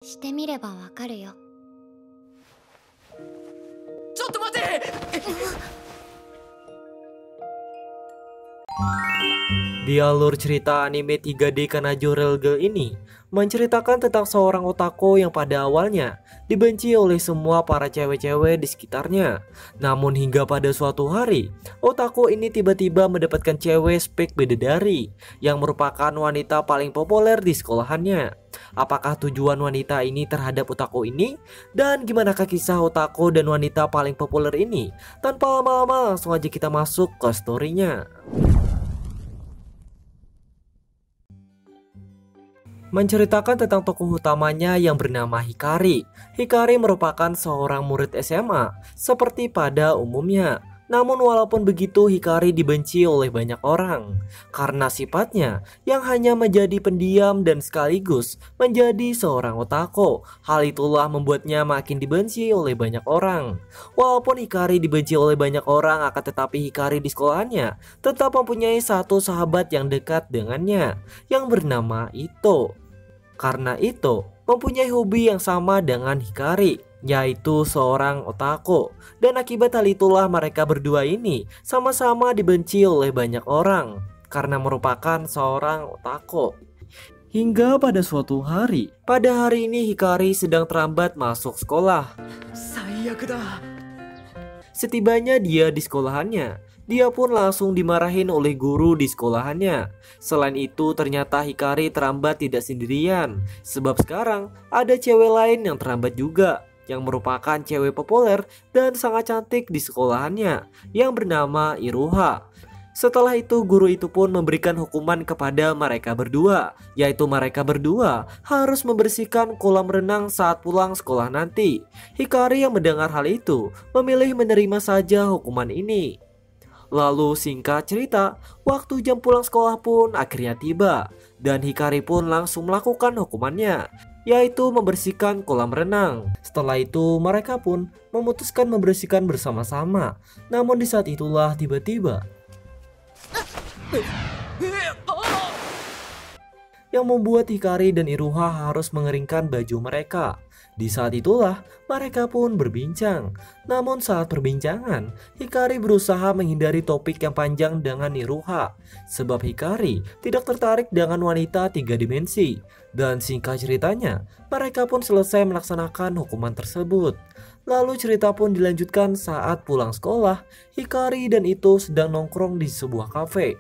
してみればわかるよ。ちょっと待て。Di alur cerita anime 3D Kanajo Railgirl ini menceritakan tentang seorang otaku yang pada awalnya dibenci oleh semua para cewek-cewek di sekitarnya. Namun hingga pada suatu hari, otaku ini tiba-tiba mendapatkan cewek spek bidadari yang merupakan wanita paling populer di sekolahannya. Apakah tujuan wanita ini terhadap otaku ini? Dan gimanakah kisah otaku dan wanita paling populer ini? Tanpa lama-lama langsung aja kita masuk ke storynya. Menceritakan tentang tokoh utamanya yang bernama Hikari. Hikari merupakan seorang murid SMA seperti pada umumnya. Namun walaupun begitu, Hikari dibenci oleh banyak orang karena sifatnya yang hanya menjadi pendiam dan sekaligus menjadi seorang otaku. Hal itulah membuatnya makin dibenci oleh banyak orang. Walaupun Hikari dibenci oleh banyak orang, akan tetapi Hikari di sekolahannya tetap mempunyai satu sahabat yang dekat dengannya yang bernama Ito. Karena Ito mempunyai hobi yang sama dengan Hikari, yaitu seorang otaku. Dan akibat hal itulah mereka berdua ini sama-sama dibenci oleh banyak orang karena merupakan seorang otaku. Hingga pada suatu hari, pada hari ini Hikari sedang terlambat masuk sekolah. Setibanya dia di sekolahannya, dia pun langsung dimarahin oleh guru di sekolahannya. Selain itu, ternyata Hikari terlambat tidak sendirian, sebab sekarang ada cewek lain yang terlambat juga, yang merupakan cewek populer dan sangat cantik di sekolahannya, yang bernama Iruha. Setelah itu, guru itu pun memberikan hukuman kepada mereka berdua, yaitu mereka berdua harus membersihkan kolam renang saat pulang sekolah nanti. Hikari yang mendengar hal itu memilih menerima saja hukuman ini. Lalu singkat cerita, waktu jam pulang sekolah pun akhirnya tiba, dan Hikari pun langsung melakukan hukumannya, yaitu membersihkan kolam renang. Setelah itu mereka pun memutuskan membersihkan bersama-sama. Namun di saat itulah tiba-tiba yang membuat Hikari dan Iruha harus mengeringkan baju mereka. Di saat itulah mereka pun berbincang. Namun saat perbincangan, Hikari berusaha menghindari topik yang panjang dengan Iruha, sebab Hikari tidak tertarik dengan wanita 3 dimensi. Dan singkat ceritanya, mereka pun selesai melaksanakan hukuman tersebut. Lalu cerita pun dilanjutkan saat pulang sekolah. Hikari dan Ito sedang nongkrong di sebuah kafe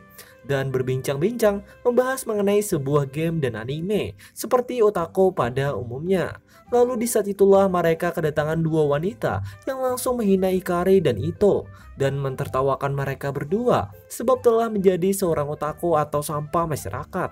dan berbincang-bincang membahas mengenai sebuah game dan anime seperti otaku pada umumnya. Lalu di saat itulah mereka kedatangan dua wanita yang langsung menghina Hikari dan Ito dan mentertawakan mereka berdua sebab telah menjadi seorang otaku atau sampah masyarakat.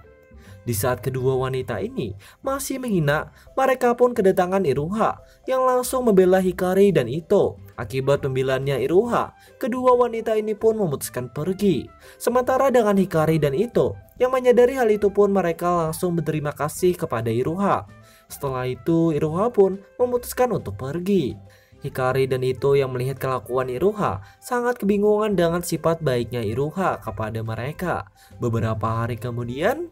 Di saat kedua wanita ini masih menghina, mereka pun kedatangan Iruha yang langsung membela Hikari dan Ito. Akibat pembelaannya Iruha, kedua wanita ini pun memutuskan pergi. Sementara dengan Hikari dan Ito yang menyadari hal itu pun mereka langsung berterima kasih kepada Iruha. Setelah itu Iruha pun memutuskan untuk pergi. Hikari dan Ito yang melihat kelakuan Iruha sangat kebingungan dengan sifat baiknya Iruha kepada mereka. Beberapa hari kemudian,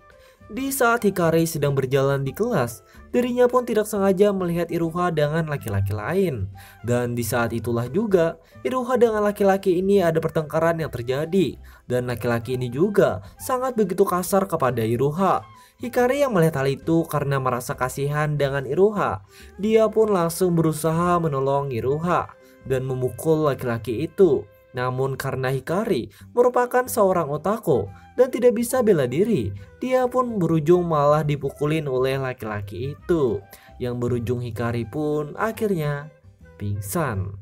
di saat Hikari sedang berjalan di kelas, dirinya pun tidak sengaja melihat Iruha dengan laki-laki lain. Dan di saat itulah juga, Iruha dengan laki-laki ini ada pertengkaran yang terjadi. Dan laki-laki ini juga sangat begitu kasar kepada Iruha. Hikari yang melihat hal itu karena merasa kasihan dengan Iruha, dia pun langsung berusaha menolong Iruha dan memukul laki-laki itu. Namun karena Hikari merupakan seorang otaku dan tidak bisa bela diri, dia pun berujung malah dipukulin oleh laki-laki itu, yang berujung Hikari pun akhirnya pingsan.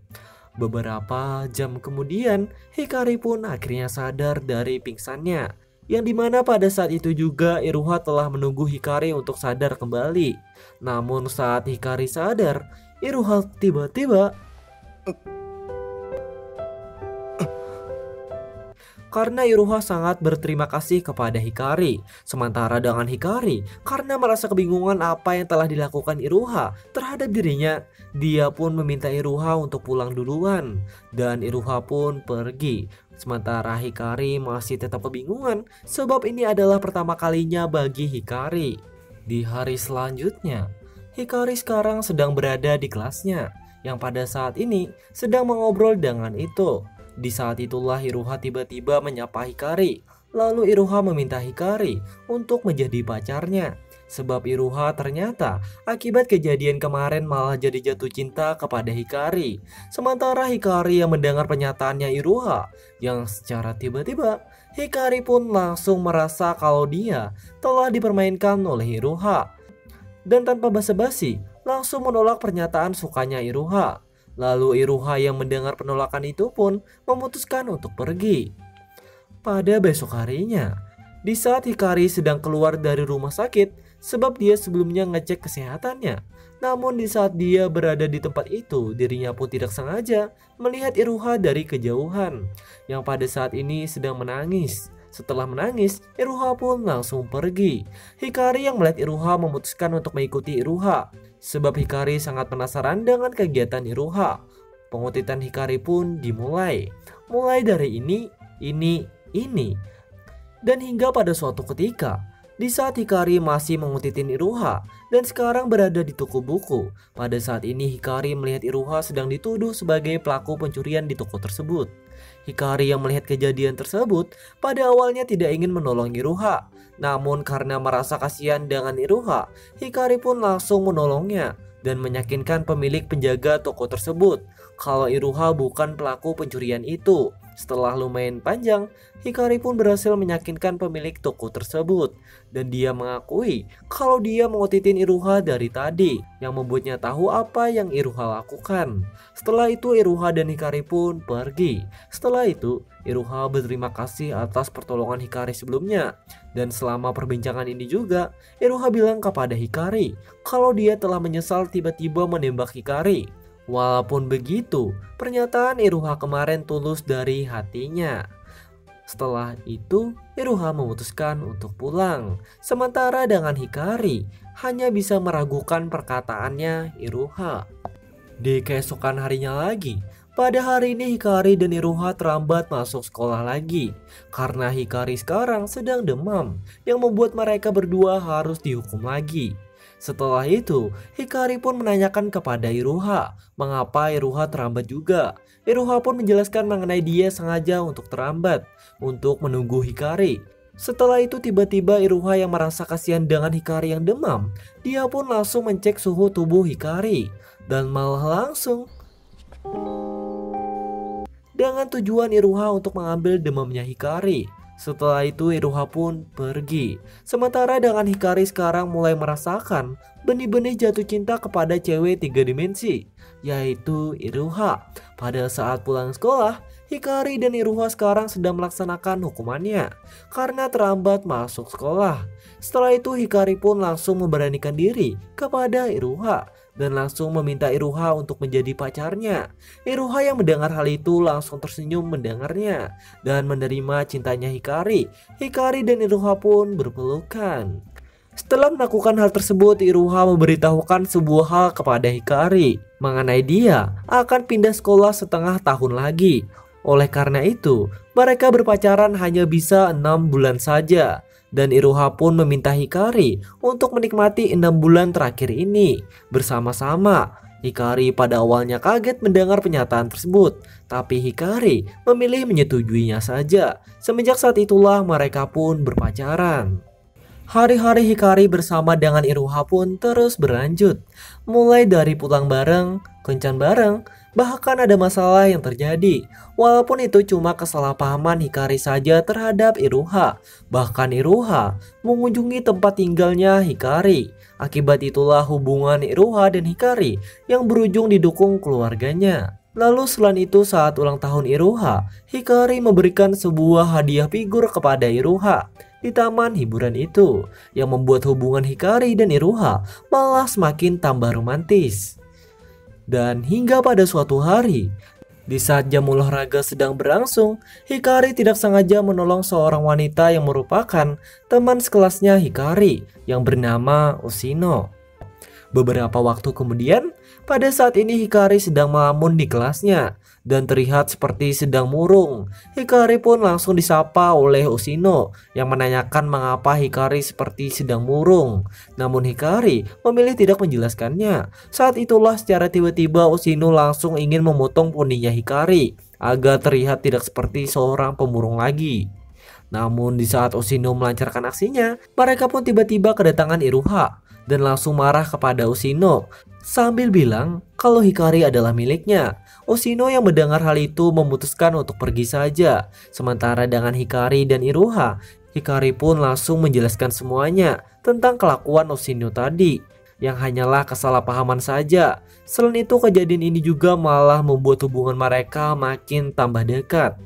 Beberapa jam kemudian, Hikari pun akhirnya sadar dari pingsannya, yang dimana pada saat itu juga Iruha telah menunggu Hikari untuk sadar kembali. Namun saat Hikari sadar, Iruha tiba-tiba karena Iruha sangat berterima kasih kepada Hikari. Sementara dengan Hikari, karena merasa kebingungan apa yang telah dilakukan Iruha terhadap dirinya, dia pun meminta Iruha untuk pulang duluan. Dan Iruha pun pergi. Sementara Hikari masih tetap kebingungan sebab ini adalah pertama kalinya bagi Hikari. Di hari selanjutnya, Hikari sekarang sedang berada di kelasnya, yang pada saat ini sedang mengobrol dengan Ito. Di saat itulah Iruha tiba-tiba menyapa Hikari. Lalu Iruha meminta Hikari untuk menjadi pacarnya. Sebab Iruha ternyata akibat kejadian kemarin malah jadi jatuh cinta kepada Hikari. Sementara Hikari yang mendengar pernyataannya Iruha, yang secara tiba-tiba Hikari pun langsung merasa kalau dia telah dipermainkan oleh Iruha. Dan tanpa basa-basi langsung menolak pernyataan sukanya Iruha. Lalu Iruha yang mendengar penolakan itu pun memutuskan untuk pergi. Pada besok harinya, di saat Hikari sedang keluar dari rumah sakit sebab dia sebelumnya ngecek kesehatannya. Namun di saat dia berada di tempat itu, dirinya pun tidak sengaja melihat Iruha dari kejauhan yang pada saat ini sedang menangis. Setelah menangis, Iruha pun langsung pergi. Hikari yang melihat Iruha memutuskan untuk mengikuti Iruha sebab Hikari sangat penasaran dengan kegiatan Iruha. Pengutitan Hikari pun dimulai. Mulai dari ini, dan hingga pada suatu ketika, di saat Hikari masih mengutitin Iruha dan sekarang berada di toko buku. Pada saat ini Hikari melihat Iruha sedang dituduh sebagai pelaku pencurian di toko tersebut. Hikari yang melihat kejadian tersebut pada awalnya tidak ingin menolong Iruha. Namun karena merasa kasihan dengan Iruha, Hikari pun langsung menolongnya dan meyakinkan pemilik penjaga toko tersebut kalau Iruha bukan pelaku pencurian itu. Setelah lumayan panjang, Hikari pun berhasil meyakinkan pemilik toko tersebut dan dia mengakui kalau dia mengutitin Iruha dari tadi, yang membuatnya tahu apa yang Iruha lakukan. Setelah itu Iruha dan Hikari pun pergi. Setelah itu Iruha berterima kasih atas pertolongan Hikari sebelumnya, dan selama perbincangan ini juga Iruha bilang kepada Hikari kalau dia telah menyesal tiba-tiba menembak Hikari. Walaupun begitu, pernyataan Iruha kemarin tulus dari hatinya. Setelah itu, Iruha memutuskan untuk pulang. Sementara dengan Hikari hanya bisa meragukan perkataannya Iruha. Di keesokan harinya lagi, pada hari ini Hikari dan Iruha terlambat masuk sekolah lagi karena Hikari sekarang sedang demam, yang membuat mereka berdua harus dihukum lagi. Setelah itu, Hikari pun menanyakan kepada Iruha mengapa Iruha terlambat juga. Iruha pun menjelaskan mengenai dia sengaja untuk terlambat untuk menunggu Hikari. Setelah itu tiba-tiba Iruha yang merasa kasihan dengan Hikari yang demam, dia pun langsung mencek suhu tubuh Hikari dan malah langsung dengan tujuan Iruha untuk mengambil demamnya Hikari. Setelah itu Iruha pun pergi. Sementara dengan Hikari sekarang mulai merasakan benih-benih jatuh cinta kepada cewek 3 dimensi, yaitu Iruha. Pada saat pulang sekolah, Hikari dan Iruha sekarang sedang melaksanakan hukumannya karena terlambat masuk sekolah. Setelah itu Hikari pun langsung memberanikan diri kepada Iruha dan langsung meminta Iruha untuk menjadi pacarnya. Iruha yang mendengar hal itu langsung tersenyum mendengarnya dan menerima cintanya Hikari. Hikari dan Iruha pun berpelukan. Setelah melakukan hal tersebut, Iruha memberitahukan sebuah hal kepada Hikari mengenai dia akan pindah sekolah setengah tahun lagi. Oleh karena itu, mereka berpacaran hanya bisa 6 bulan saja. Dan Iruha pun meminta Hikari untuk menikmati 6 bulan terakhir ini bersama-sama. Hikari pada awalnya kaget mendengar pernyataan tersebut, tapi Hikari memilih menyetujuinya saja. Semenjak saat itulah mereka pun berpacaran. Hari-hari Hikari bersama dengan Iruha pun terus berlanjut. Mulai dari pulang bareng, kencan bareng, bahkan ada masalah yang terjadi. Walaupun itu cuma kesalahpahaman Hikari saja terhadap Iruha. Bahkan Iruha mengunjungi tempat tinggalnya Hikari. Akibat itulah hubungan Iruha dan Hikari yang berujung didukung keluarganya. Lalu selain itu saat ulang tahun Iruha, Hikari memberikan sebuah hadiah figur kepada Iruha di taman hiburan itu, yang membuat hubungan Hikari dan Iruha malah semakin tambah romantis. Dan hingga pada suatu hari, di saat jam olahraga sedang berlangsung, Hikari tidak sengaja menolong seorang wanita yang merupakan teman sekelasnya Hikari yang bernama Ushino. Beberapa waktu kemudian, pada saat ini Hikari sedang melamun di kelasnya dan terlihat seperti sedang murung. Hikari pun langsung disapa oleh Oshino yang menanyakan mengapa Hikari seperti sedang murung. Namun Hikari memilih tidak menjelaskannya. Saat itulah secara tiba-tiba Oshino langsung ingin memotong poninya Hikari agar terlihat tidak seperti seorang pemurung lagi. Namun di saat Oshino melancarkan aksinya, mereka pun tiba-tiba kedatangan Iruha dan langsung marah kepada Oshino sambil bilang kalau Hikari adalah miliknya. Oshino yang mendengar hal itu memutuskan untuk pergi saja. Sementara dengan Hikari dan Iruha, Hikari pun langsung menjelaskan semuanya tentang kelakuan Oshino tadi yang hanyalah kesalahpahaman saja. Selain itu, kejadian ini juga malah membuat hubungan mereka makin tambah dekat.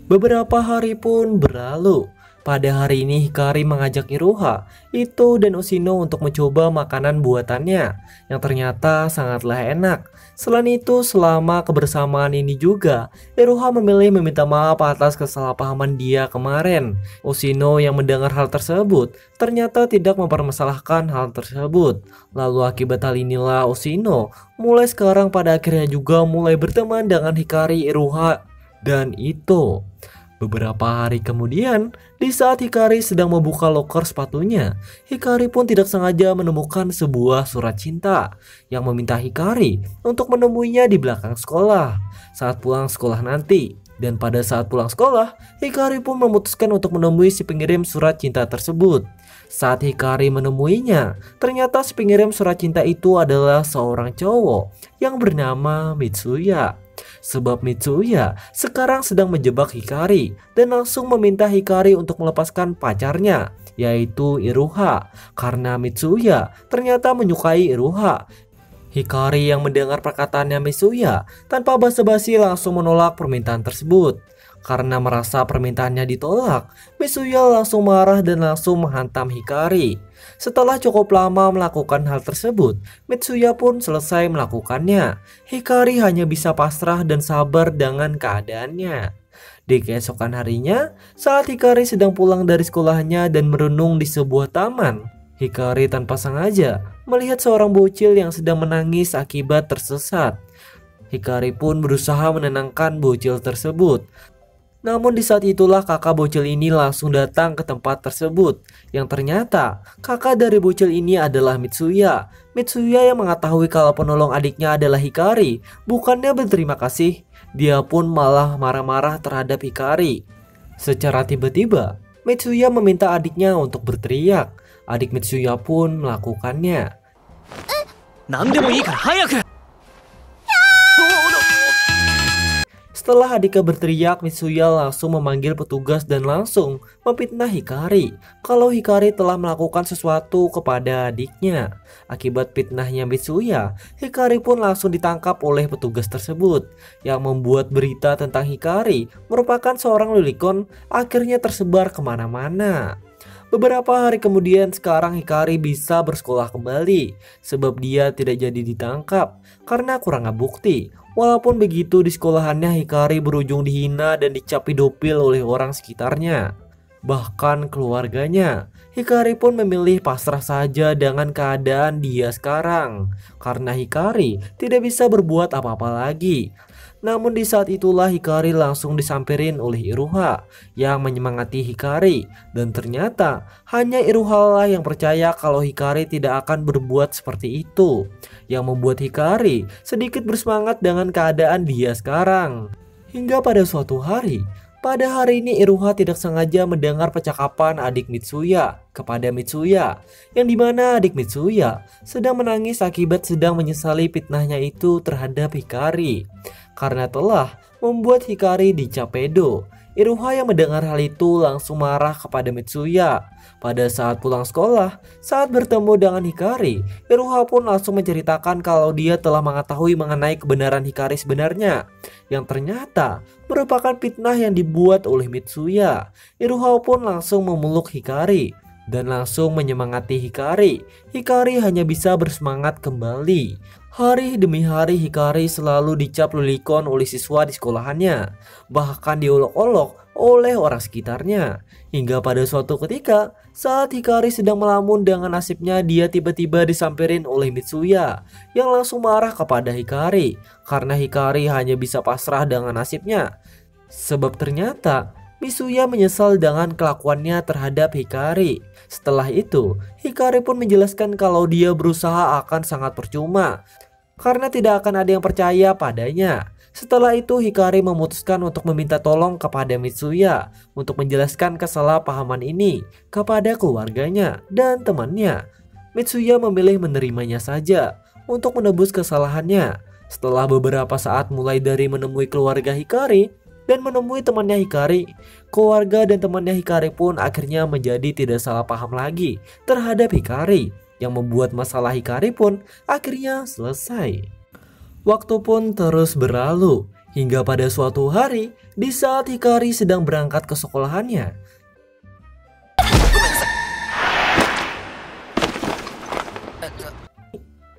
Beberapa hari pun berlalu. Pada hari ini Hikari mengajak Iruha, Ito dan Oshino untuk mencoba makanan buatannya yang ternyata sangatlah enak. Selain itu, selama kebersamaan ini juga Iruha memilih meminta maaf atas kesalahpahaman dia kemarin. Oshino yang mendengar hal tersebut ternyata tidak mempermasalahkan hal tersebut. Lalu akibat hal inilah Oshino mulai sekarang pada akhirnya juga mulai berteman dengan Hikari, Iruha, dan Ito. Beberapa hari kemudian, di saat Hikari sedang membuka loker sepatunya, Hikari pun tidak sengaja menemukan sebuah surat cinta yang meminta Hikari untuk menemuinya di belakang sekolah saat pulang sekolah nanti. Dan pada saat pulang sekolah, Hikari pun memutuskan untuk menemui si pengirim surat cinta tersebut. Saat Hikari menemuinya, ternyata si pengirim surat cinta itu adalah seorang cowok yang bernama Mitsuya. Sebab Mitsuya sekarang sedang menjebak Hikari dan langsung meminta Hikari untuk melepaskan pacarnya, yaitu Iruha, karena Mitsuya ternyata menyukai Iruha. Hikari yang mendengar perkataannya Mitsuya tanpa basa-basi langsung menolak permintaan tersebut. Karena merasa permintaannya ditolak, Mitsuya langsung marah dan langsung menghantam Hikari. Setelah cukup lama melakukan hal tersebut, Mitsuya pun selesai melakukannya. Hikari hanya bisa pasrah dan sabar dengan keadaannya. Di keesokan harinya, saat Hikari sedang pulang dari sekolahnya dan merenung di sebuah taman, Hikari tanpa sengaja melihat seorang bocil yang sedang menangis akibat tersesat. Hikari pun berusaha menenangkan bocil tersebut. Namun di saat itulah kakak bocil ini langsung datang ke tempat tersebut, yang ternyata kakak dari bocil ini adalah Mitsuya. Mitsuya yang mengetahui kalau penolong adiknya adalah Hikari, bukannya berterima kasih, dia pun malah marah-marah terhadap Hikari. Secara tiba-tiba, Mitsuya meminta adiknya untuk berteriak. Adik Mitsuya pun melakukannya. Setelah adiknya berteriak, Mitsuya langsung memanggil petugas dan langsung memfitnah Hikari kalau Hikari telah melakukan sesuatu kepada adiknya. Akibat fitnahnya Mitsuya, Hikari pun langsung ditangkap oleh petugas tersebut, yang membuat berita tentang Hikari merupakan seorang lolicon akhirnya tersebar kemana-mana. Beberapa hari kemudian sekarang Hikari bisa bersekolah kembali sebab dia tidak jadi ditangkap karena kurang bukti. Walaupun begitu, di sekolahannya Hikari berujung dihina dan dicap pedofil oleh orang sekitarnya, bahkan keluarganya. Hikari pun memilih pasrah saja dengan keadaan dia sekarang karena Hikari tidak bisa berbuat apa-apa lagi. Namun di saat itulah Hikari langsung disamperin oleh Iruha yang menyemangati Hikari, dan ternyata hanya Iruha lah yang percaya kalau Hikari tidak akan berbuat seperti itu, yang membuat Hikari sedikit bersemangat dengan keadaan dia sekarang. Hingga pada suatu hari, pada hari ini Iruha tidak sengaja mendengar percakapan adik Mitsuya kepada Mitsuya, yang dimana adik Mitsuya sedang menangis akibat sedang menyesali fitnahnya itu terhadap Hikari karena telah membuat Hikari dicap pedo. Iruha yang mendengar hal itu langsung marah kepada Mitsuya. Pada saat pulang sekolah, saat bertemu dengan Hikari, Iruha pun langsung menceritakan kalau dia telah mengetahui mengenai kebenaran Hikari sebenarnya, yang ternyata merupakan fitnah yang dibuat oleh Mitsuya. Iruha pun langsung memeluk Hikari dan langsung menyemangati Hikari. Hikari hanya bisa bersemangat kembali. Hari demi hari Hikari selalu dicap lolicon oleh siswa di sekolahannya, bahkan diolok-olok oleh orang sekitarnya. Hingga pada suatu ketika, Saat Hikari sedang melamun dengan nasibnya, dia tiba-tiba disamperin oleh Mitsuya yang langsung marah kepada Hikari karena Hikari hanya bisa pasrah dengan nasibnya. Sebab ternyata Mitsuya menyesal dengan kelakuannya terhadap Hikari. Setelah itu, Hikari pun menjelaskan kalau dia berusaha akan sangat percuma karena tidak akan ada yang percaya padanya. Setelah itu Hikari memutuskan untuk meminta tolong kepada Mitsuya untuk menjelaskan kesalahpahaman ini kepada keluarganya dan temannya. Mitsuya memilih menerimanya saja untuk menebus kesalahannya. Setelah beberapa saat mulai dari menemui keluarga Hikari dan menemui temannya Hikari, keluarga dan temannya Hikari pun akhirnya menjadi tidak salah paham lagi terhadap Hikari, yang membuat masalah Hikari pun akhirnya selesai. Waktu pun terus berlalu hingga pada suatu hari di saat Hikari sedang berangkat ke sekolahannya.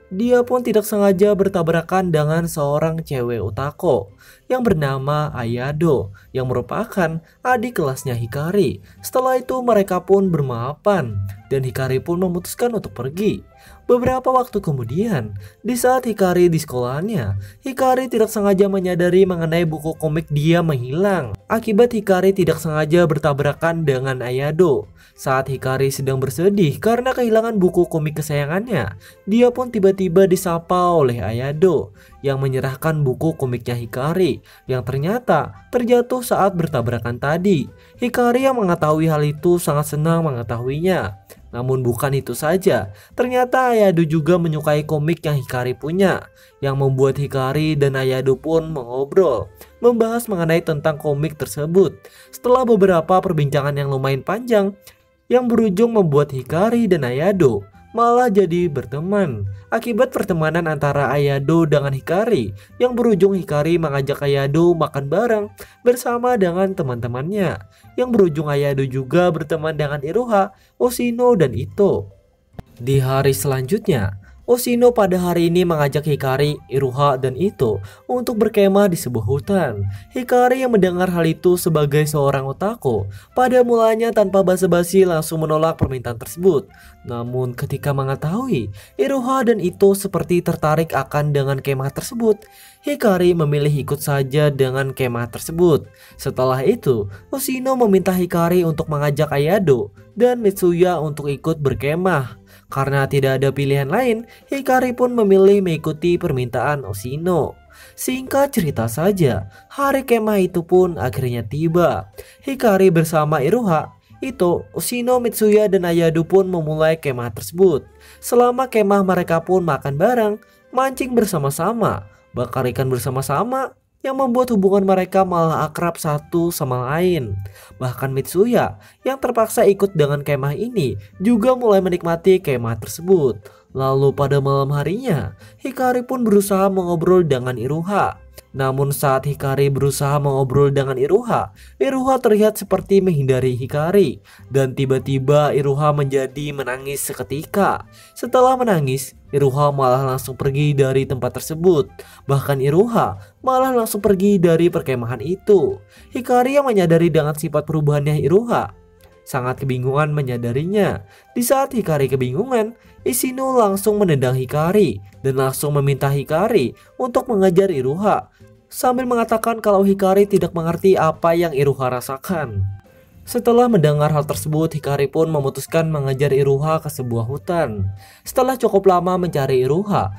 Dia pun tidak sengaja bertabrakan dengan seorang cewek otaku yang bernama Ayado yang merupakan adik kelasnya Hikari. Setelah itu mereka pun bermaafan dan Hikari pun memutuskan untuk pergi. Beberapa waktu kemudian, di saat Hikari di sekolahnya, Hikari tidak sengaja menyadari mengenai buku komik dia menghilang. Akibat Hikari tidak sengaja bertabrakan dengan Ayado. Saat Hikari sedang bersedih karena kehilangan buku komik kesayangannya, dia pun tiba-tiba disapa oleh Ayado yang menyerahkan buku komiknya Hikari yang ternyata terjatuh saat bertabrakan tadi. Hikari yang mengetahui hal itu sangat senang mengetahuinya. Namun bukan itu saja, ternyata Ayado juga menyukai komik yang Hikari punya, yang membuat Hikari dan Ayado pun mengobrol, membahas mengenai tentang komik tersebut. Setelah beberapa perbincangan yang lumayan panjang, yang berujung membuat Hikari dan Ayado malah jadi berteman. Akibat pertemanan antara Ayado dengan Hikari, yang berujung Hikari mengajak Ayado makan bareng bersama dengan teman-temannya, yang berujung Ayado juga berteman dengan Iruha, Oshino, dan Ito. Di hari selanjutnya, Oshino pada hari ini mengajak Hikari, Iruha, dan Ito untuk berkemah di sebuah hutan. Hikari yang mendengar hal itu sebagai seorang otaku, pada mulanya tanpa basa-basi langsung menolak permintaan tersebut. Namun ketika mengetahui Iruha dan Ito seperti tertarik akan dengan kemah tersebut, Hikari memilih ikut saja dengan kemah tersebut. Setelah itu, Oshino meminta Hikari untuk mengajak Ayado dan Mitsuya untuk ikut berkemah. Karena tidak ada pilihan lain, Hikari pun memilih mengikuti permintaan Oshino. Singkat cerita saja, hari kemah itu pun akhirnya tiba. Hikari bersama Iruha, Ito, Oshino, Mitsuya, dan Ayado pun memulai kemah tersebut. Selama kemah mereka pun makan bareng, mancing bersama-sama, bakar ikan bersama-sama, yang membuat hubungan mereka malah akrab satu sama lain. Bahkan Mitsuya yang terpaksa ikut dengan kemah ini juga mulai menikmati kemah tersebut. Lalu pada malam harinya, Hikari pun berusaha mengobrol dengan Iruha. Namun saat Hikari berusaha mengobrol dengan Iruha, Iruha terlihat seperti menghindari Hikari. Dan tiba-tiba Iruha menjadi menangis seketika. Setelah menangis, Iruha malah langsung pergi dari tempat tersebut. Bahkan Iruha malah langsung pergi dari perkemahan itu. Hikari yang menyadari dengan sifat perubahannya Iruha sangat kebingungan menyadarinya. Di saat Hikari kebingungan, Ishino langsung menendang Hikari dan langsung meminta Hikari untuk mengejar Iruha, sambil mengatakan kalau Hikari tidak mengerti apa yang Iruha rasakan. Setelah mendengar hal tersebut, Hikari pun memutuskan mengejar Iruha ke sebuah hutan. Setelah cukup lama mencari Iruha,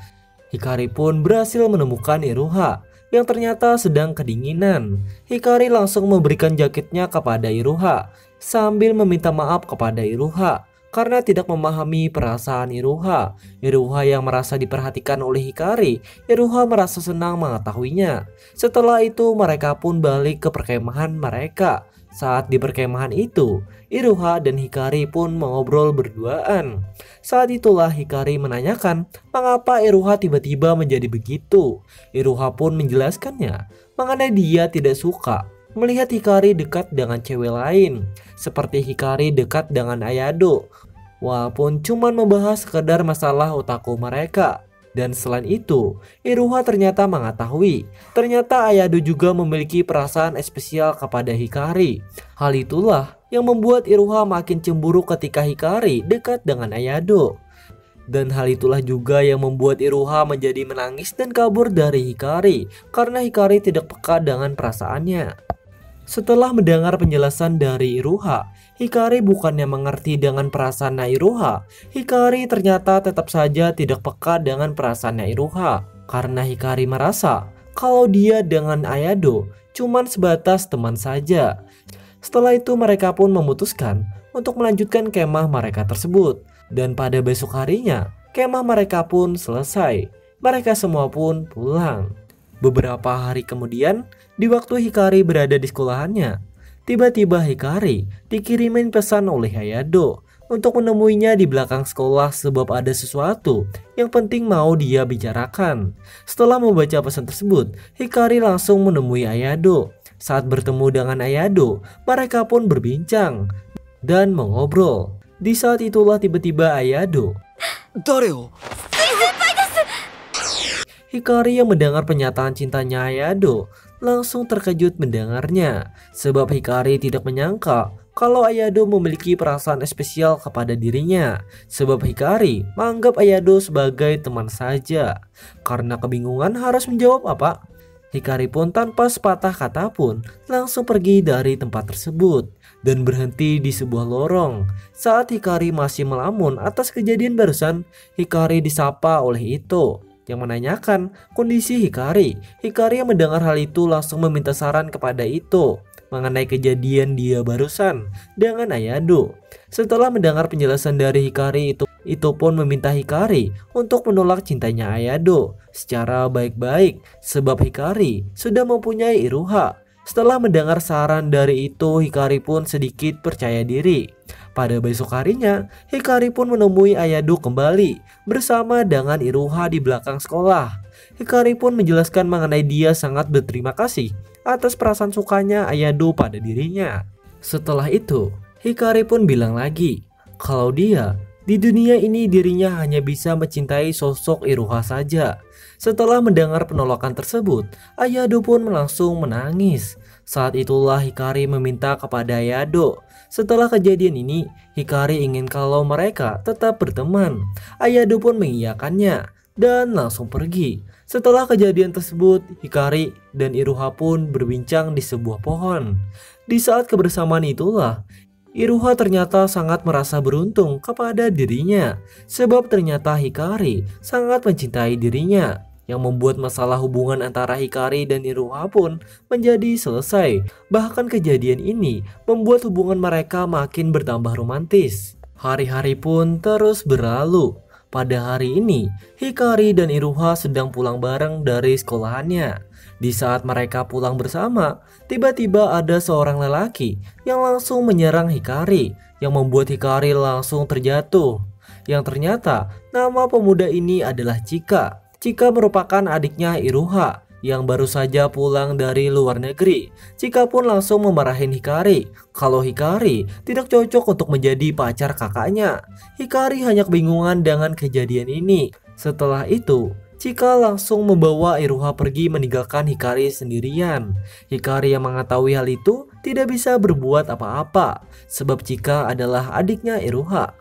Hikari pun berhasil menemukan Iruha yang ternyata sedang kedinginan. Hikari langsung memberikan jaketnya kepada Iruha sambil meminta maaf kepada Iruha karena tidak memahami perasaan Iruha. Iruha yang merasa diperhatikan oleh Hikari, Iruha merasa senang mengetahuinya. Setelah itu mereka pun balik ke perkemahan mereka. Saat di perkemahan itu, Iruha dan Hikari pun mengobrol berduaan. Saat itulah Hikari menanyakan mengapa Iruha tiba-tiba menjadi begitu. Iruha pun menjelaskannya mengenai dia tidak suka melihat Hikari dekat dengan cewek lain, seperti Hikari dekat dengan Ayado, walaupun cuma membahas sekedar masalah otaku mereka. Dan selain itu, Iruha ternyata mengetahui ternyata Ayado juga memiliki perasaan spesial kepada Hikari. Hal itulah yang membuat Iruha makin cemburu ketika Hikari dekat dengan Ayado. Dan hal itulah juga yang membuat Iruha menjadi menangis dan kabur dari Hikari karena Hikari tidak peka dengan perasaannya. Setelah mendengar penjelasan dari Iruha, Hikari bukannya mengerti dengan perasaan Iruha. Hikari ternyata tetap saja tidak peka dengan perasaan Iruha karena Hikari merasa kalau dia dengan Ayado cuman sebatas teman saja. Setelah itu mereka pun memutuskan untuk melanjutkan kemah mereka tersebut. Dan pada besok harinya, kemah mereka pun selesai. Mereka semua pun pulang. Beberapa hari kemudian, di waktu Hikari berada di sekolahannya, tiba-tiba Hikari dikirimin pesan oleh Ayado untuk menemuinya di belakang sekolah sebab ada sesuatu yang penting mau dia bicarakan. Setelah membaca pesan tersebut, Hikari langsung menemui Ayado. Saat bertemu dengan Ayado, mereka pun berbincang dan mengobrol. Di saat itulah tiba-tiba Ayado. Hikari yang mendengar pernyataan cintanya Ayado langsung terkejut mendengarnya. Sebab Hikari tidak menyangka kalau Ayado memiliki perasaan spesial kepada dirinya. Sebab Hikari menganggap Ayado sebagai teman saja. Karena kebingungan harus menjawab apa, Hikari pun tanpa sepatah kata pun langsung pergi dari tempat tersebut dan berhenti di sebuah lorong. Saat Hikari masih melamun atas kejadian barusan, Hikari disapa oleh Ito yang menanyakan kondisi Hikari. Hikari yang mendengar hal itu langsung meminta saran kepada Ito mengenai kejadian dia barusan dengan Ayado. Setelah mendengar penjelasan dari Hikari, Ito pun meminta Hikari untuk menolak cintanya Ayado secara baik-baik sebab Hikari sudah mempunyai Iruha. Setelah mendengar saran dari Ito, Hikari pun sedikit percaya diri. Pada besok harinya, Hikari pun menemui Ayado kembali bersama dengan Iruha di belakang sekolah. Hikari pun menjelaskan mengenai dia sangat berterima kasih atas perasaan sukanya Ayado pada dirinya. Setelah itu, Hikari pun bilang lagi kalau dia di dunia ini dirinya hanya bisa mencintai sosok Iruha saja. Setelah mendengar penolakan tersebut, Ayado pun langsung menangis. Saat itulah Hikari meminta kepada Ayado. Setelah kejadian ini, Hikari ingin kalau mereka tetap berteman. Ayado pun mengiyakannya dan langsung pergi. Setelah kejadian tersebut, Hikari dan Iruha pun berbincang di sebuah pohon. Di saat kebersamaan itulah, Iruha ternyata sangat merasa beruntung kepada dirinya sebab ternyata Hikari sangat mencintai dirinya, yang membuat masalah hubungan antara Hikari dan Iruha pun menjadi selesai. Bahkan kejadian ini membuat hubungan mereka makin bertambah romantis. Hari-hari pun terus berlalu. Pada hari ini, Hikari dan Iruha sedang pulang bareng dari sekolahannya. Di saat mereka pulang bersama, tiba-tiba ada seorang lelaki yang langsung menyerang Hikari, yang membuat Hikari langsung terjatuh. Yang ternyata nama pemuda ini adalah Chika. Chika merupakan adiknya Iruha yang baru saja pulang dari luar negeri. Chika pun langsung memarahin Hikari kalau Hikari tidak cocok untuk menjadi pacar kakaknya. Hikari hanya kebingungan dengan kejadian ini. Setelah itu, Chika langsung membawa Iruha pergi meninggalkan Hikari sendirian. Hikari yang mengetahui hal itu tidak bisa berbuat apa-apa sebab Chika adalah adiknya Iruha.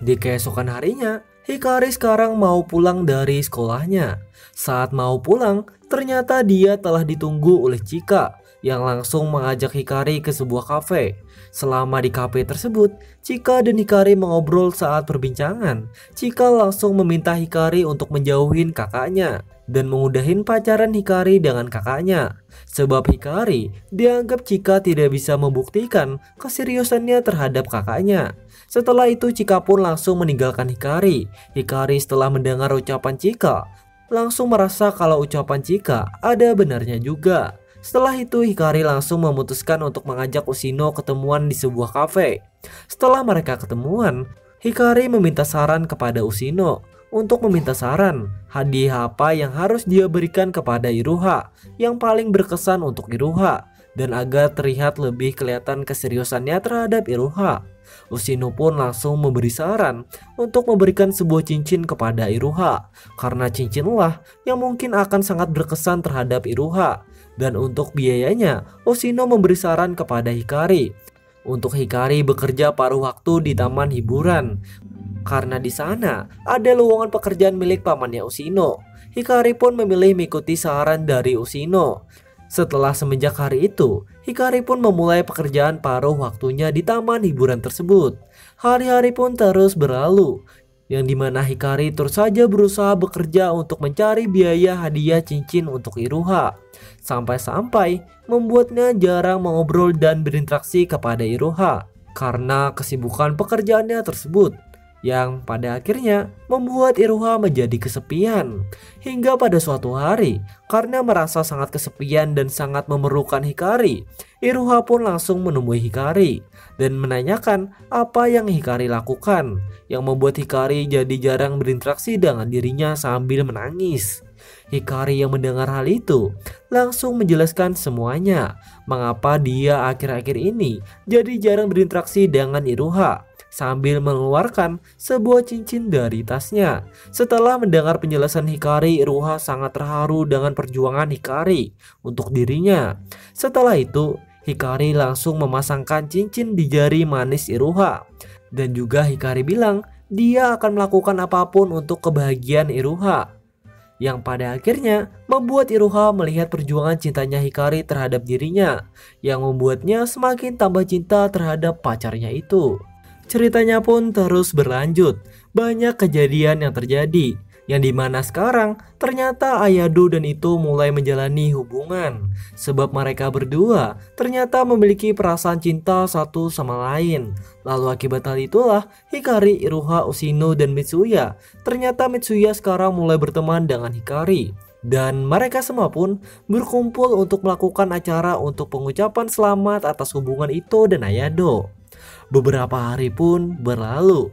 Di keesokan harinya, Hikari sekarang mau pulang dari sekolahnya. Saat mau pulang, ternyata dia telah ditunggu oleh Chika yang langsung mengajak Hikari ke sebuah kafe. Selama di kafe tersebut, Chika dan Hikari mengobrol saat perbincangan. Chika langsung meminta Hikari untuk menjauhin kakaknya dan mengudahin pacaran Hikari dengan kakaknya. Sebab Hikari dianggap Chika tidak bisa membuktikan keseriusannya terhadap kakaknya. Setelah itu Chika pun langsung meninggalkan Hikari. Hikari setelah mendengar ucapan Chika langsung merasa kalau ucapan Chika ada benarnya juga. Setelah itu Hikari langsung memutuskan untuk mengajak Ushino ketemuan di sebuah kafe. Setelah mereka ketemuan, Hikari meminta saran kepada Ushino untuk meminta saran hadiah apa yang harus dia berikan kepada Iruha yang paling berkesan untuk Iruha dan agar terlihat lebih kelihatan keseriusannya terhadap Iruha. Ushino pun langsung memberi saran untuk memberikan sebuah cincin kepada Iruha karena cincinlah yang mungkin akan sangat berkesan terhadap Iruha. Dan untuk biayanya, Ushino memberi saran kepada Hikari untuk Hikari bekerja paruh waktu di taman hiburan. Karena di sana ada lowongan pekerjaan milik pamannya Ushino. Hikari pun memilih mengikuti saran dari Ushino. Setelah semenjak hari itu, Hikari pun memulai pekerjaan paruh waktunya di taman hiburan tersebut. Hari-hari pun terus berlalu, yang dimana Hikari terus saja berusaha bekerja untuk mencari biaya hadiah cincin untuk Iruha. Sampai-sampai membuatnya jarang mengobrol dan berinteraksi kepada Iruha karena kesibukan pekerjaannya tersebut, yang pada akhirnya membuat Iruha menjadi kesepian. Hingga pada suatu hari, karena merasa sangat kesepian dan sangat memerlukan Hikari, Iruha pun langsung menemui Hikari dan menanyakan apa yang Hikari lakukan, yang membuat Hikari jadi jarang berinteraksi dengan dirinya sambil menangis. Hikari yang mendengar hal itu langsung menjelaskan semuanya, mengapa dia akhir-akhir ini jadi jarang berinteraksi dengan Iruha, sambil mengeluarkan sebuah cincin dari tasnya. Setelah mendengar penjelasan Hikari, Iruha sangat terharu dengan perjuangan Hikari untuk dirinya. Setelah itu, Hikari langsung memasangkan cincin di jari manis Iruha. Dan juga Hikari bilang dia akan melakukan apapun untuk kebahagiaan Iruha, yang pada akhirnya membuat Iruha melihat perjuangan cintanya Hikari terhadap dirinya, yang membuatnya semakin tambah cinta terhadap pacarnya itu. Ceritanya pun terus berlanjut, banyak kejadian yang terjadi, yang dimana sekarang ternyata Ayado dan itu mulai menjalani hubungan, sebab mereka berdua ternyata memiliki perasaan cinta satu sama lain. Lalu akibat hal itulah Hikari, Iruha, Ushino, dan Mitsuya. Ternyata Mitsuya sekarang mulai berteman dengan Hikari, dan mereka semua pun berkumpul untuk melakukan acara untuk pengucapan selamat atas hubungan itu dan Ayado. Beberapa hari pun berlalu,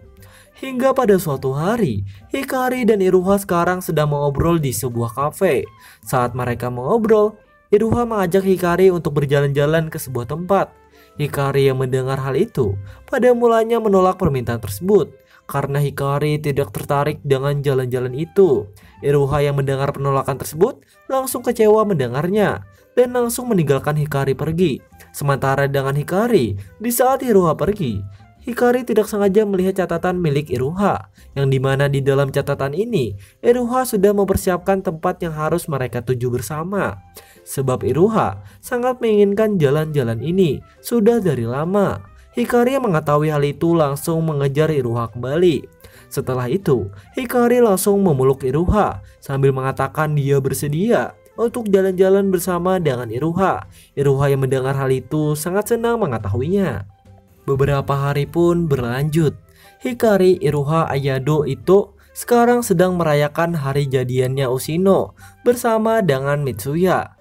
hingga pada suatu hari Hikari dan Iruha sekarang sedang mengobrol di sebuah kafe. Saat mereka mengobrol, Iruha mengajak Hikari untuk berjalan-jalan ke sebuah tempat. Hikari yang mendengar hal itu pada mulanya menolak permintaan tersebut karena Hikari tidak tertarik dengan jalan-jalan itu. Iruha yang mendengar penolakan tersebut langsung kecewa mendengarnya dan langsung meninggalkan Hikari pergi. Sementara dengan Hikari, di saat Iruha pergi, Hikari tidak sengaja melihat catatan milik Iruha, yang dimana di dalam catatan ini Iruha sudah mempersiapkan tempat yang harus mereka tuju bersama. Sebab Iruha sangat menginginkan jalan-jalan ini sudah dari lama. Hikari yang mengetahui hal itu langsung mengejar Iruha kembali. Setelah itu, Hikari langsung memeluk Iruha sambil mengatakan dia bersedia untuk jalan-jalan bersama dengan Iruha. Iruha yang mendengar hal itu sangat senang mengetahuinya. Beberapa hari pun berlanjut. Hikari, Iruha, Ayado itu sekarang sedang merayakan hari jadiannya Ushino bersama dengan Mitsuya.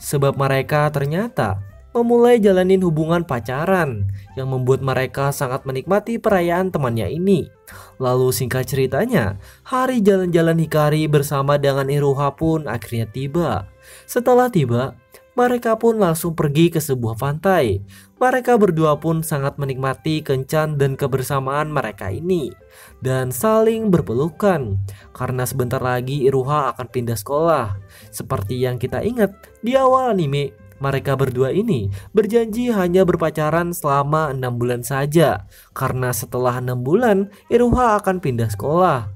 Sebab mereka ternyata memulai jalanin hubungan pacaran, yang membuat mereka sangat menikmati perayaan temannya ini. Lalu singkat ceritanya, hari jalan-jalan Hikari bersama dengan Iruha pun akhirnya tiba. Setelah tiba, mereka pun langsung pergi ke sebuah pantai. Mereka berdua pun sangat menikmati kencan dan kebersamaan mereka ini, dan saling berpelukan karena sebentar lagi Iruha akan pindah sekolah. Seperti yang kita ingat di awal anime, mereka berdua ini berjanji hanya berpacaran selama 6 bulan saja, karena setelah 6 bulan Iruha akan pindah sekolah.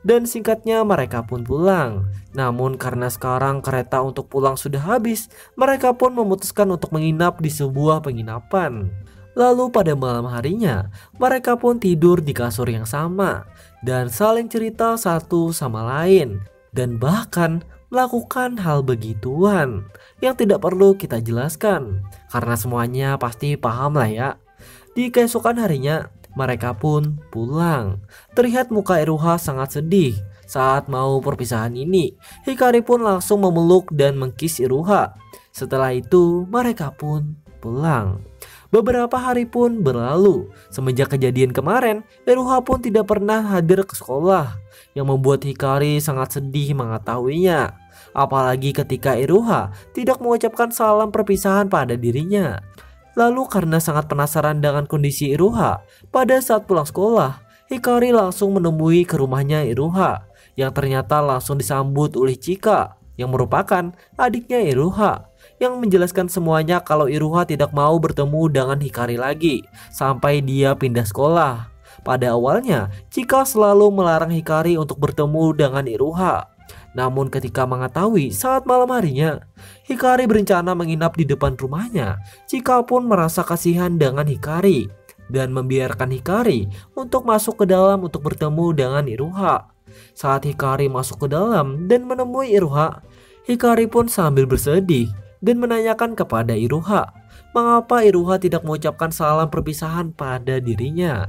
Dan singkatnya mereka pun pulang. Namun karena sekarang kereta untuk pulang sudah habis, mereka pun memutuskan untuk menginap di sebuah penginapan. Lalu pada malam harinya, mereka pun tidur di kasur yang sama dan saling cerita satu sama lain, dan bahkan melakukan hal begituan yang tidak perlu kita jelaskan karena semuanya pasti paham lah ya. Di keesokan harinya mereka pun pulang. Terlihat muka Iruha sangat sedih saat mau perpisahan ini. Hikari pun langsung memeluk dan mengkiss Iruha. Setelah itu mereka pun pulang. Beberapa hari pun berlalu. Semenjak kejadian kemarin, Iruha pun tidak pernah hadir ke sekolah, yang membuat Hikari sangat sedih mengetahuinya. Apalagi ketika Iruha tidak mengucapkan salam perpisahan pada dirinya. Lalu karena sangat penasaran dengan kondisi Iruha, pada saat pulang sekolah, Hikari langsung menemui ke rumahnya Iruha, yang ternyata langsung disambut oleh Chika, yang merupakan adiknya Iruha, yang menjelaskan semuanya kalau Iruha tidak mau bertemu dengan Hikari lagi sampai dia pindah sekolah. Pada awalnya, Chika selalu melarang Hikari untuk bertemu dengan Iruha. Namun ketika mengetahui saat malam harinya Hikari berencana menginap di depan rumahnya, Chika pun merasa kasihan dengan Hikari dan membiarkan Hikari untuk masuk ke dalam untuk bertemu dengan Iruha. Saat Hikari masuk ke dalam dan menemui Iruha, Hikari pun sambil bersedih dan menanyakan kepada Iruha mengapa Iruha tidak mengucapkan salam perpisahan pada dirinya.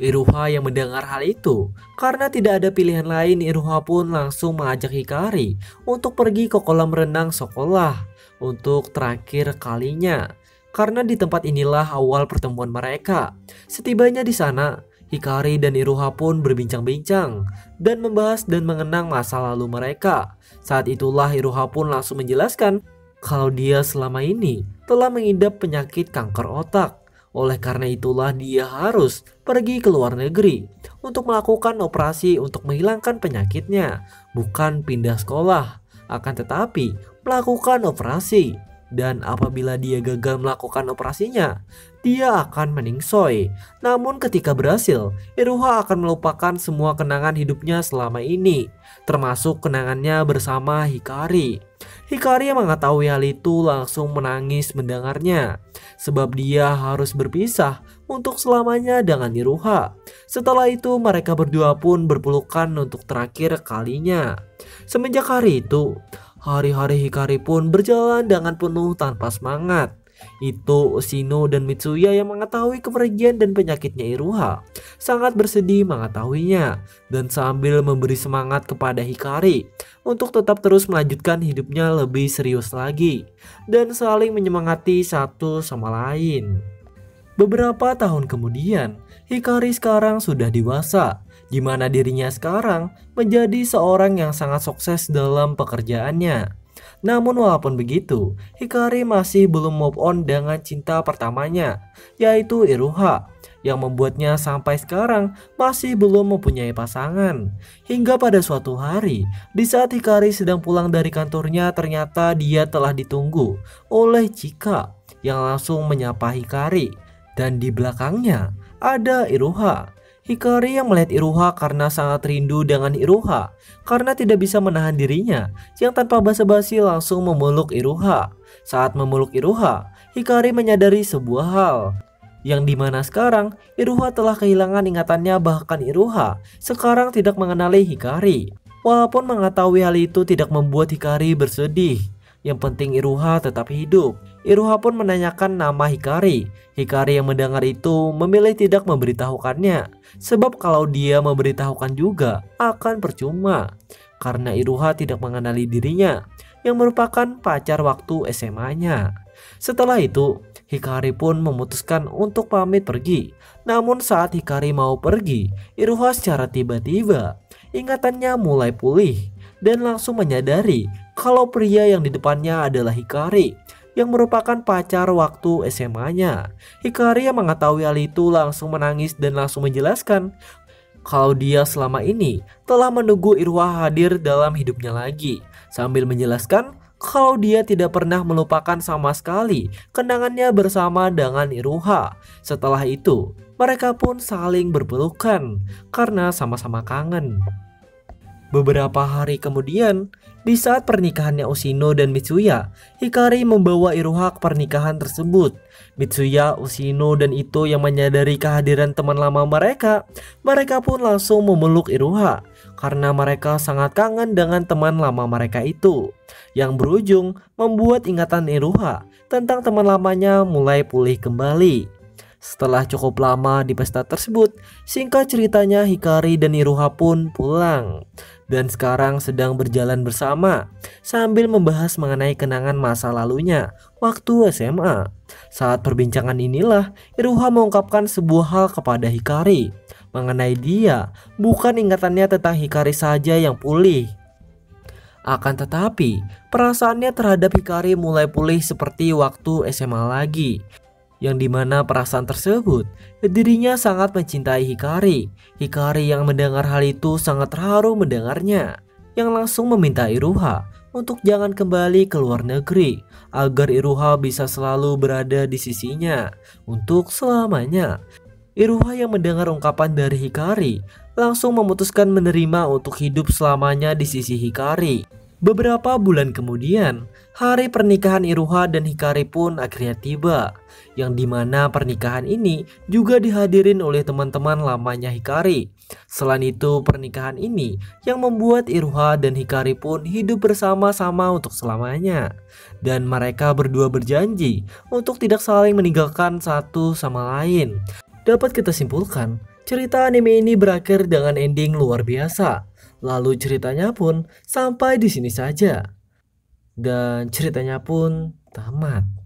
Iruha yang mendengar hal itu, karena tidak ada pilihan lain, Iruha pun langsung mengajak Hikari untuk pergi ke kolam renang sekolah untuk terakhir kalinya. Karena di tempat inilah awal pertemuan mereka. Setibanya di sana, Hikari dan Iruha pun berbincang-bincang dan membahas dan mengenang masa lalu mereka. Saat itulah Iruha pun langsung menjelaskan kalau dia selama ini telah mengidap penyakit kanker otak. Oleh karena itulah dia harus pergi ke luar negeri untuk melakukan operasi untuk menghilangkan penyakitnya, bukan pindah sekolah, akan tetapi melakukan operasi. Dan apabila dia gagal melakukan operasinya, dia akan meningsoy. Namun ketika berhasil, Iruha akan melupakan semua kenangan hidupnya selama ini, termasuk kenangannya bersama Hikari. Hikari yang mengetahui hal itu langsung menangis mendengarnya, sebab dia harus berpisah untuk selamanya dengan Iruha. Setelah itu mereka berdua pun berpelukan untuk terakhir kalinya. Semenjak hari itu, hari-hari Hikari pun berjalan dengan penuh tanpa semangat. Itu Oshino dan Mitsuya yang mengetahui kepergian dan penyakitnya Iruha sangat bersedih mengetahuinya dan sambil memberi semangat kepada Hikari untuk tetap terus melanjutkan hidupnya lebih serius lagi dan saling menyemangati satu sama lain. Beberapa tahun kemudian, Hikari sekarang sudah dewasa, di mana dirinya sekarang menjadi seorang yang sangat sukses dalam pekerjaannya. Namun walaupun begitu, Hikari masih belum move on dengan cinta pertamanya, yaitu Iruha, yang membuatnya sampai sekarang masih belum mempunyai pasangan. Hingga pada suatu hari, di saat Hikari sedang pulang dari kantornya, ternyata dia telah ditunggu oleh Chika yang langsung menyapa Hikari. Dan di belakangnya ada Iruha. Hikari yang melihat Iruha karena sangat rindu dengan Iruha, karena tidak bisa menahan dirinya, yang tanpa basa-basi langsung memeluk Iruha. Saat memeluk Iruha, Hikari menyadari sebuah hal, yang dimana sekarang Iruha telah kehilangan ingatannya, bahkan Iruha sekarang tidak mengenali Hikari. Walaupun mengetahui hal itu tidak membuat Hikari bersedih, yang penting Iruha tetap hidup. Iruha pun menanyakan nama Hikari. Hikari yang mendengar itu memilih tidak memberitahukannya, sebab kalau dia memberitahukan juga akan percuma, karena Iruha tidak mengenali dirinya yang merupakan pacar waktu SMA-nya. Setelah itu, Hikari pun memutuskan untuk pamit pergi. Namun saat Hikari mau pergi, Iruha secara tiba-tiba ingatannya mulai pulih dan langsung menyadari kalau pria yang di depannya adalah Hikari, yang merupakan pacar waktu SMA-nya. Hikari yang mengetahui hal itu langsung menangis dan langsung menjelaskan kalau dia selama ini telah menunggu Iruha hadir dalam hidupnya lagi, sambil menjelaskan kalau dia tidak pernah melupakan sama sekali kenangannya bersama dengan Iruha. Setelah itu, mereka pun saling berpelukan karena sama-sama kangen. Beberapa hari kemudian, di saat pernikahannya Oshino dan Mitsuya, Hikari membawa Iruha ke pernikahan tersebut. Mitsuya, Oshino, dan Ito yang menyadari kehadiran teman lama mereka pun langsung memeluk Iruha karena mereka sangat kangen dengan teman lama mereka itu, yang berujung membuat ingatan Iruha tentang teman lamanya mulai pulih kembali. Setelah cukup lama di pesta tersebut, singkat ceritanya Hikari dan Iruha pun pulang dan sekarang sedang berjalan bersama sambil membahas mengenai kenangan masa lalunya waktu SMA. Saat perbincangan inilah Iruha mengungkapkan sebuah hal kepada Hikari mengenai dia bukan ingatannya tentang Hikari saja yang pulih, akan tetapi perasaannya terhadap Hikari mulai pulih seperti waktu SMA lagi, yang dimana perasaan tersebut dirinya sangat mencintai Hikari. Hikari yang mendengar hal itu sangat terharu mendengarnya, yang langsung meminta Iruha untuk jangan kembali ke luar negeri agar Iruha bisa selalu berada di sisinya untuk selamanya. Iruha yang mendengar ungkapan dari Hikari langsung memutuskan menerima untuk hidup selamanya di sisi Hikari. Beberapa bulan kemudian, hari pernikahan Iruha dan Hikari pun akhirnya tiba, yang dimana pernikahan ini juga dihadirin oleh teman-teman lamanya Hikari. Selain itu, pernikahan ini yang membuat Iruha dan Hikari pun hidup bersama-sama untuk selamanya. Dan mereka berdua berjanji untuk tidak saling meninggalkan satu sama lain. Dapat kita simpulkan, cerita anime ini berakhir dengan ending luar biasa. Lalu ceritanya pun sampai di sini saja. Dan ceritanya pun tamat.